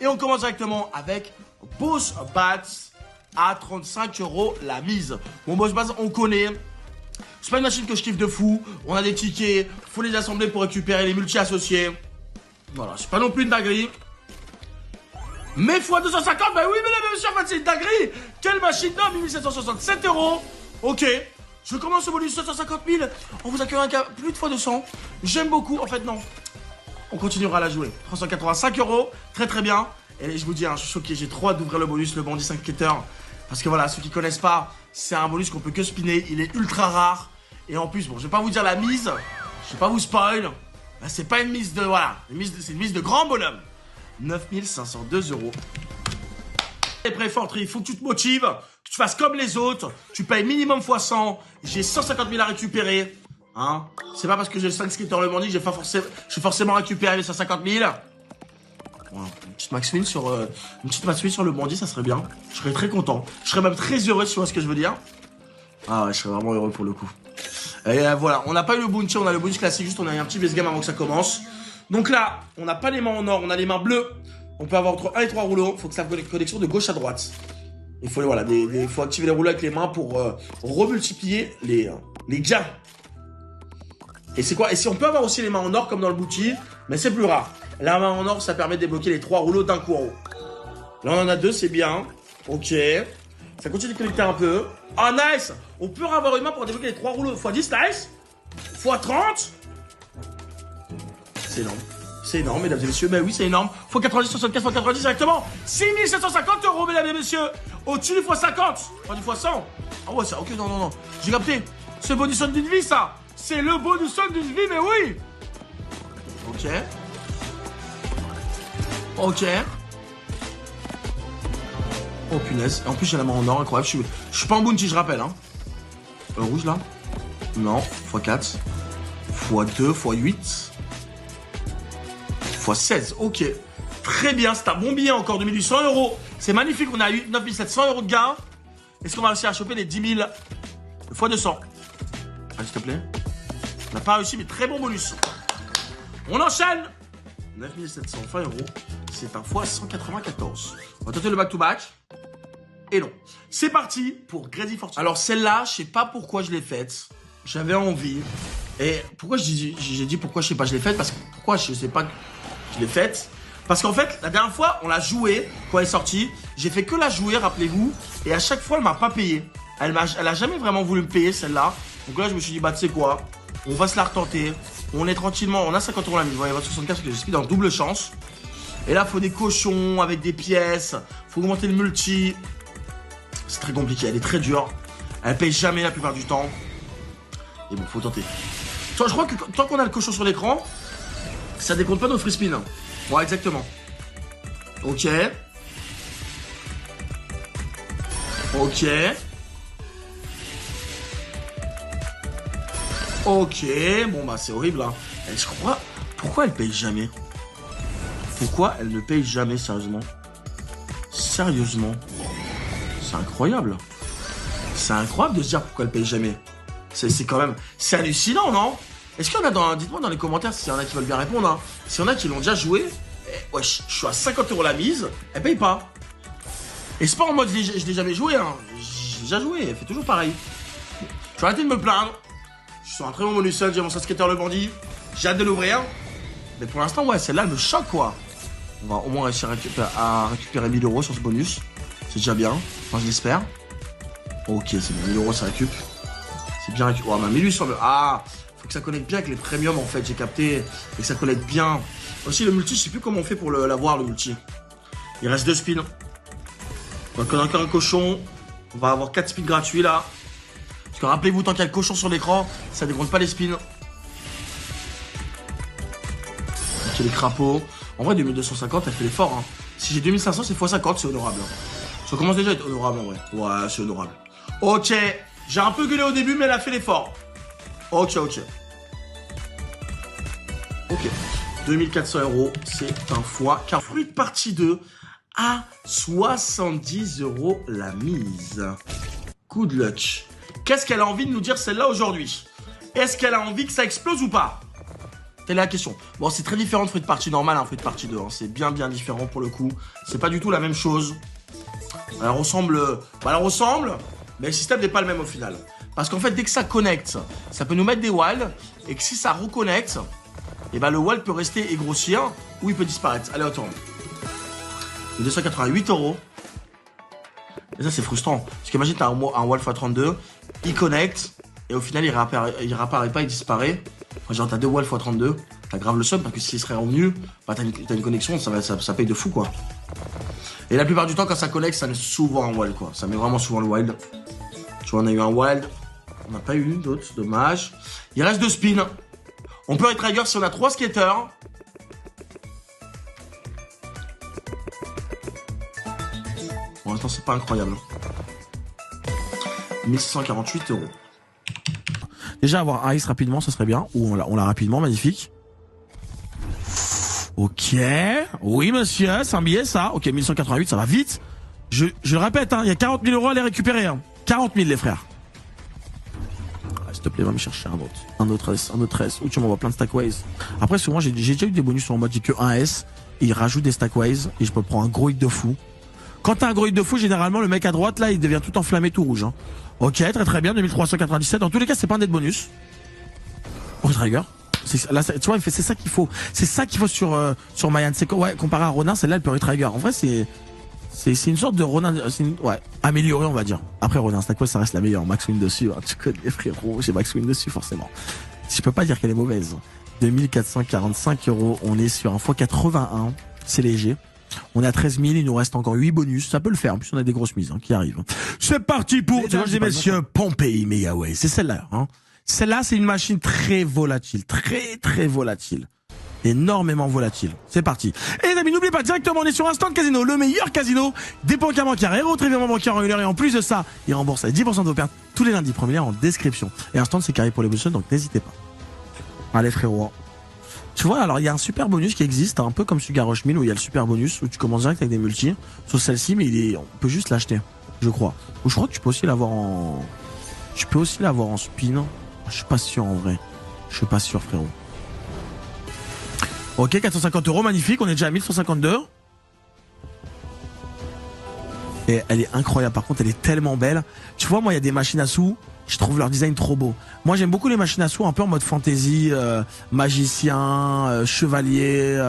Et on commence directement avec Boss Bats à 35 € la mise. Bon, Boss Bats, on connaît. C'est pas une machine que je kiffe de fou. On a des tickets, faut les assembler pour récupérer les multi-associés. Voilà, c'est pas non plus une dinguerie. Mais fois 250, bah oui, mesdames et messieurs, en fait, c'est une dinguerie. Quelle machine d'homme, 1767 €. Ok, je commence au bonus 750 000. On vous accueille un cas plus de fois 200. J'aime beaucoup, en fait, non. On continuera à la jouer. 385 €, très très bien. Et je vous dis, hein, je suis choqué, j'ai trop hâte d'ouvrir le bonus, le bandit 5 quitteurs. Parce que voilà, ceux qui connaissent pas, c'est un bonus qu'on peut que spinner. Il est ultra rare. Et en plus, bon, je vais pas vous dire la mise. Je vais pas vous spoil. Bah, c'est pas une mise de, voilà, c'est une mise de grand bonhomme. 9502 €. Et pré-forterie, il faut que tu te motives, que tu fasses comme les autres. Tu payes minimum x 100. J'ai 150 000 à récupérer. Hein, c'est pas parce que j'ai le 5 skitters le bandit que j'ai forcément récupéré les 150 000. Voilà, une petite max win sur le bandit, ça serait bien. Je serais très content. Je serais même très heureux, si tu vois ce que je veux dire. Ah ouais, je serais vraiment heureux pour le coup. Et voilà, on n'a pas eu le bounty, on a le bonus classique, juste on a eu un petit base game avant que ça commence. Donc là, on n'a pas les mains en or, on a les mains bleues. On peut avoir entre 1 et 3 rouleaux. Il faut que ça fasse connexion de gauche à droite. Il faut, voilà, faut activer les rouleaux avec les mains pour remultiplier les gains. Et c'est quoi? Et si on peut avoir aussi les mains en or comme dans le bouti, mais c'est plus rare. La main en or, ça permet de débloquer les 3 rouleaux d'un coup en haut. Là, on en a 2, c'est bien. Ok. Ça continue de connecter un peu. Ah, nice! On peut avoir une main pour débloquer les 3 rouleaux x 10, nice! x 30. C'est énorme. C'est énorme, mesdames et messieurs. Ben oui, c'est énorme. x 90, 75, x 90 directement. 6750 €, mesdames et messieurs. Au-dessus du x 50. Enfin, du x 100. Ah ouais, ça, ok, non. J'ai capté. C'est le bonus d'une vie, ça. C'est le bonus d'une vie, mais oui. Ok. Ok. Oh punaise. En plus, j'ai la main en or, incroyable. Je suis pas en bounty, je rappelle. Hein. Rouge là. Non. x 4. x 2. x 8. x 16. Ok. Très bien. C'est un bon billet encore. 2800 €. C'est magnifique. On a eu 9700 € de gain. Est-ce qu'on va réussir à choper les 10 000 x 200? Allez, s'il te plaît. On n'a pas réussi, mais très bon bonus. On enchaîne. 9720 €. C'est un x 194. On va tenter le back-to-back. Et non. C'est parti pour Crazy Fortune. Alors celle-là, je sais pas pourquoi je l'ai faite. J'avais envie. Et pourquoi j'ai dit pourquoi je sais pas je l'ai faite? Parce que pourquoi je sais pas que je l'ai faite? Parce qu'en fait, la dernière fois, on l'a jouée quand elle est sortie. J'ai fait que la jouer, rappelez-vous. Et à chaque fois, elle m'a pas payé. Elle a jamais vraiment voulu me payer celle-là. Donc là, je me suis dit, bah tu sais quoi? On va se la retenter. On est tranquillement. On a 50 € la mise. Vous voyez, 75 parce que je suis dans double chance. Et là, il faut des cochons avec des pièces. Faut augmenter le multi. C'est très compliqué. Elle est très dure. Elle paye jamais la plupart du temps. Et bon, faut tenter. Je crois que tant qu'on a le cochon sur l'écran, ça décompte pas nos free spin. Ouais, exactement. Ok. Ok. Ok. Bon, bah, c'est horrible, hein. Et je crois... Pourquoi elle paye jamais? Pourquoi elle ne paye jamais, sérieusement? Sérieusement. C'est incroyable. C'est incroyable de se dire pourquoi elle paye jamais. C'est quand même... C'est hallucinant, non? Est-ce qu'il y en a dans... Dites-moi dans les commentaires s'il y en a qui veulent bien répondre. Hein. S'il y en a qui l'ont déjà joué. Ouais, je suis à 50 € la mise. Elle paye pas. Et c'est pas en mode je l'ai jamais joué. Hein. J'ai déjà joué. Elle fait toujours pareil. Je vais arrêter de me plaindre. Je suis un très bon bonus. J'ai mon skater le bandit. J'ai hâte de l'ouvrir. Mais pour l'instant, ouais, celle-là, elle me choque, quoi. On va au moins réussir à récupérer 1000 € sur ce bonus. C'est déjà bien. Enfin, je l'espère. Ok, c'est bon. 1000 € ça récup. C'est bien récup. Oh, bah, 1800. Ah, faut que ça connecte bien avec les premiums, en fait. J'ai capté. Et que ça connecte bien. Aussi, le multi, je sais plus comment on fait pour l'avoir, le multi. Il reste 2 spins. Donc, on a encore un cochon. On va avoir 4 spins gratuits, là. Parce que rappelez-vous, tant qu'il y a le cochon sur l'écran, ça décompte pas les spins. Ok, les crapauds. En vrai, 2250, elle fait l'effort. Hein. Si j'ai 2500, c'est x 50, c'est honorable. Ça commence déjà à être honorable, en vrai. Ouais, c'est honorable. Ok. J'ai un peu gueulé au début, mais elle a fait l'effort. Ok. Ok. 2400 €, c'est un fois. Car fruit de partie 2 à 70 € la mise. Good luck. Qu'est-ce qu'elle a envie de nous dire celle-là aujourd'hui? Est-ce qu'elle a envie que ça explose ou pas? Telle est la question. Bon, c'est très différent de Fruit Party normal, hein, Fruit Party 2. Hein. C'est bien différent pour le coup. C'est pas du tout la même chose. Elle ressemble... Bah, elle ressemble, mais le système n'est pas le même au final. Parce qu'en fait, dès que ça connecte, ça peut nous mettre des wilds. Et que si ça reconnecte, et bah, le wild peut rester et grossir, ou il peut disparaître. Allez, attends. 288 €. Et ça, c'est frustrant. Parce qu'imagine, t'as un wild x32, il connecte, et au final, il réapparaît pas, il disparaît. Enfin, genre, t'as 2 wild x32, t'as grave le seum, parce que s'il serait revenu, bah, t'as une connexion, ça paye de fou, quoi. Et la plupart du temps, quand ça connecte, ça met souvent un wild, quoi. Ça met vraiment souvent le wild. Tu vois, on a eu un wild. On n'a pas eu d'autres, dommage. Il reste 2 spins. On peut retrigger si on a 3 skaters. Pour l'instant, c'est pas incroyable. 1648 €. Déjà, avoir un ice rapidement, ça serait bien. Ou on l'a rapidement, magnifique. Ok. Oui, monsieur, c'est un billet, ça. Ok, 1188, ça va vite. Je le répète, hein, il y a 40 000 € à les récupérer. Hein. 40 000, les frères. Ah, s'il te plaît, va me chercher un autre S. Ou tu m'envoies plein de stackways. Après, souvent, j'ai déjà eu des bonus en mode j'ai que un S. Et il rajoute des stackways. Et je peux prendre un gros hit de fou. Quand t'as un gros hit de fou, généralement, le mec à droite, là, il devient tout enflammé, tout rouge. Hein. Ok, très bien, 2397. Dans tous les cas, c'est pas un dead bonus. Oh, Trigger. Là, tu vois, c'est ça qu'il faut. C'est ça qu'il faut sur Mayan. C'est ouais, comparé à Ronin, celle-là, elle peut retrigger. En vrai, c'est une sorte de Ronin, ouais, amélioré, on va dire. Après, Ronin Stackways, ça reste la meilleure. Max Win dessus, hein, tu connais, frérot. J'ai Max Win dessus, forcément. Je peux pas dire qu'elle est mauvaise. 2445 €. On est sur un x81. C'est léger. On est à 13 000, il nous reste encore 8 bonus. Ça peut le faire. En plus, on a des grosses mises, hein, qui arrivent. C'est parti pour, mesdames et messieurs, Pompey Megaway. C'est celle-là, hein. Celle-là, c'est une machine très volatile. Très volatile. Énormément volatile. C'est parti. Et les amis, n'oubliez pas, directement, on est sur Instant Casino, le meilleur casino des banques bancaires et retraitement bancaire en une heure. Et en plus de ça, il rembourse à 10% de vos pertes tous les lundis. Premier lien en description. Et Instant, c'est carré pour les bonus, donc n'hésitez pas. Allez, frérot. Tu vois, alors il y a un super bonus qui existe, un peu comme Sugar Rush 1000 où il y a le super bonus où tu commences direct avec des multis. Sauf celle-ci, mais on peut juste l'acheter, je crois. Ou je crois que tu peux aussi l'avoir en... Tu peux aussi l'avoir en spin. Je suis pas sûr en vrai. Je suis pas sûr, frérot. Ok, 450 €, magnifique. On est déjà à 1152. Et elle est incroyable. Par contre, elle est tellement belle. Tu vois, moi, il y a des machines à sous. Je trouve leur design trop beau. Moi, j'aime beaucoup les machines à sous, un peu en mode fantasy, magicien, chevalier.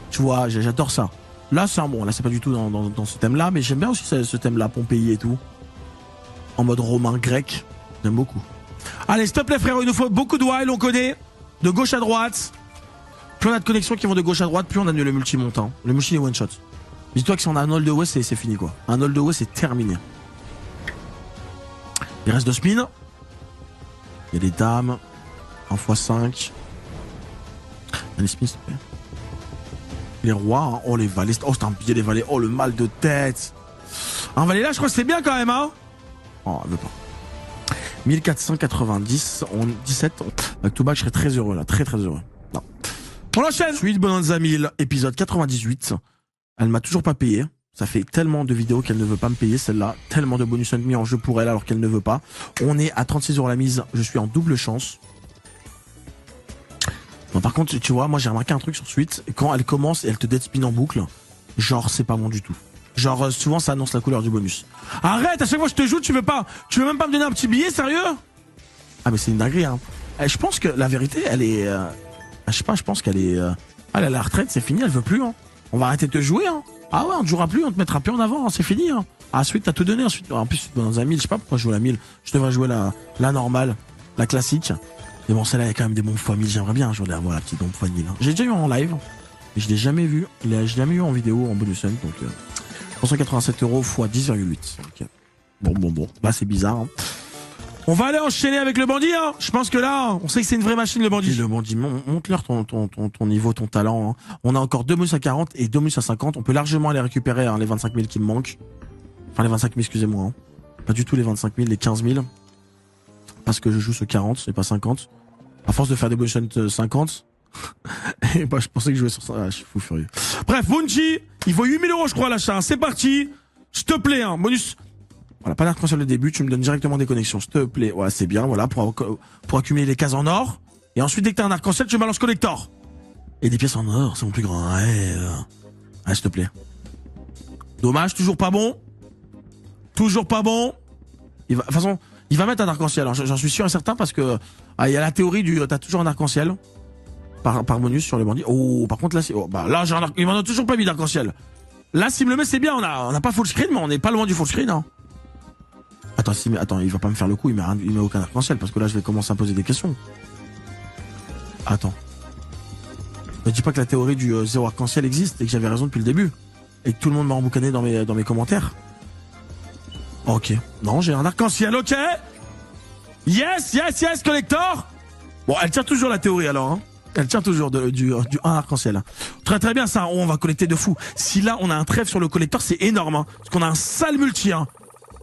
Tu vois, j'adore ça. Là, c'est bon. Là, c'est pas du tout dans ce thème-là, mais j'aime bien aussi ce thème-là, Pompéi et tout. En mode romain, grec. J'aime beaucoup. Allez, stop les frères, il nous faut beaucoup de wild, on connaît. De gauche à droite. Plus on a de connexions qui vont de gauche à droite, plus on a le multi-montant. Le multi est one shot. Dis-toi que si on a un hold de way, c'est fini quoi. Un hold de way, c'est terminé. Il reste 2 spins. Il y a des dames. 1x5. Les spins, s'il te plaît. Les rois, hein. Oh les valets. Oh, c'est un billet des valets. Oh, le mal de tête. Un valet là, je crois que c'est bien quand même, hein. Oh, elle veut pas. 1490, 17. Back to back, je serais très heureux là. Très heureux. Non. On enchaîne. Suite Bonanza 1000, épisode 98. Elle m'a toujours pas payé. Ça fait tellement de vidéos qu'elle ne veut pas me payer celle-là. Tellement de bonus mis en jeu pour elle alors qu'elle ne veut pas. On est à 36 € la mise. Je suis en double chance. Bon, par contre, tu vois, moi j'ai remarqué un truc sur Suite. Quand elle commence et elle te dead spin en boucle, genre c'est pas bon du tout. Genre souvent ça annonce la couleur du bonus. Arrête, à chaque fois que je te joue, tu veux même pas me donner un petit billet, sérieux? Ah mais c'est une dinguerie, hein. Je pense que la vérité, elle est... je sais pas, je pense qu'elle est... elle est à la retraite, c'est fini, elle veut plus, hein. On va arrêter de te jouer, hein. Ah ouais, on te jouera plus, on te mettra plus en avant, hein, c'est fini, hein. Ah, Suite, t'as tout donné, ensuite. En plus, dans un 1000, je sais pas pourquoi je joue la 1000. Je devrais jouer la normale, la classique. Mais bon, celle-là, il y a quand même des bons fois 1000, j'aimerais bien jouer la petite bombe fois 1000. Hein. J'ai déjà eu en live, mais je l'ai jamais vu. Je l'ai jamais eu en vidéo, en bonus, donc... 387 € x 10,8. Okay. Bon. Là, c'est bizarre. Hein. On va aller enchaîner avec le bandit. Hein. Je pense que là, on sait que c'est une vraie machine, le bandit. Le bandit, monte-leur ton niveau, ton talent. Hein. On a encore 2 bonus à 40 et 2 bonus à 50. On peut largement aller récupérer hein, les 25 000 qui me manquent. Enfin, les 25 000, excusez-moi. Hein. Pas du tout les 25 000, les 15 000. Parce que je joue ce 40 et pas 50. À force de faire des bonus 50... Et bah, je pensais que je jouais sur ça. Ah, je suis fou furieux. Bref, Bungie, il vaut 8 000 € je crois l'achat. C'est parti. S'il te plaît, hein. Bonus. Voilà, pas d'arc-en-ciel de début. Tu me donnes directement des connexions. S'il te plaît. Ouais, c'est bien. Voilà, pour accumuler les cases en or. Et ensuite, dès que t'as un arc-en-ciel, tu balances collector. Et des pièces en or, c'est mon plus grand rêve. Ah, s'il te plaît. Dommage, toujours pas bon. Toujours pas bon. De toute façon, il va mettre un arc-en-ciel. J'en suis sûr et certain parce que il y a la théorie du t'as toujours un arc-en-ciel par bonus sur le bandit. Oh, par contre là, là il m'en a toujours pas mis d'arc-en-ciel. Là, s'il me le met, c'est bien. On a pas full screen, mais on n'est pas loin du full screen. Hein. Attends, il va pas me faire le coup. Il met aucun arc-en-ciel parce que là, je vais commencer à me poser des questions. Attends. Ne dis pas que la théorie du zéro arc-en-ciel existe et que j'avais raison depuis le début et que tout le monde m'a emboucané dans mes commentaires. Ok. Non, j'ai un arc-en-ciel, ok. Yes, collector. Bon, elle tient toujours la théorie alors. Hein. Elle tient toujours du 1 arc-en-ciel. Très bien ça, on va collecter de fou. Si là, on a un trèfle sur le collector, c'est énorme. Hein, parce qu'on a un sale multi. Hein.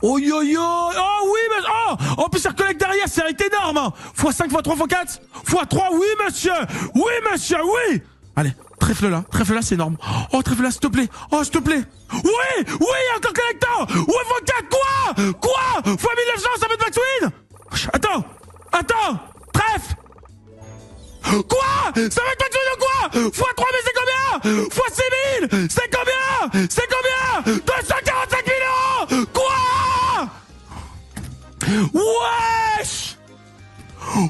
Oh yo yo. Oh oui, mais... Oh, en plus, ça recollecte derrière, c'est énorme. Hein. x5, x3, x4. x3, oui monsieur. Oui monsieur, oui. Allez, trèfle là, c'est énorme. Oh, trèfle là, s'il te plaît. Oh, s'il te plaît. Oui, encore collector. Oui, x4, quoi x 1900, ça veut de Maxwin. Attends, trèfle. Quoi? Ça va être Maxwin ou quoi? x3, mais c'est combien? x 6000, c'est combien? 245 000 €. Quoi? Wesh. Oh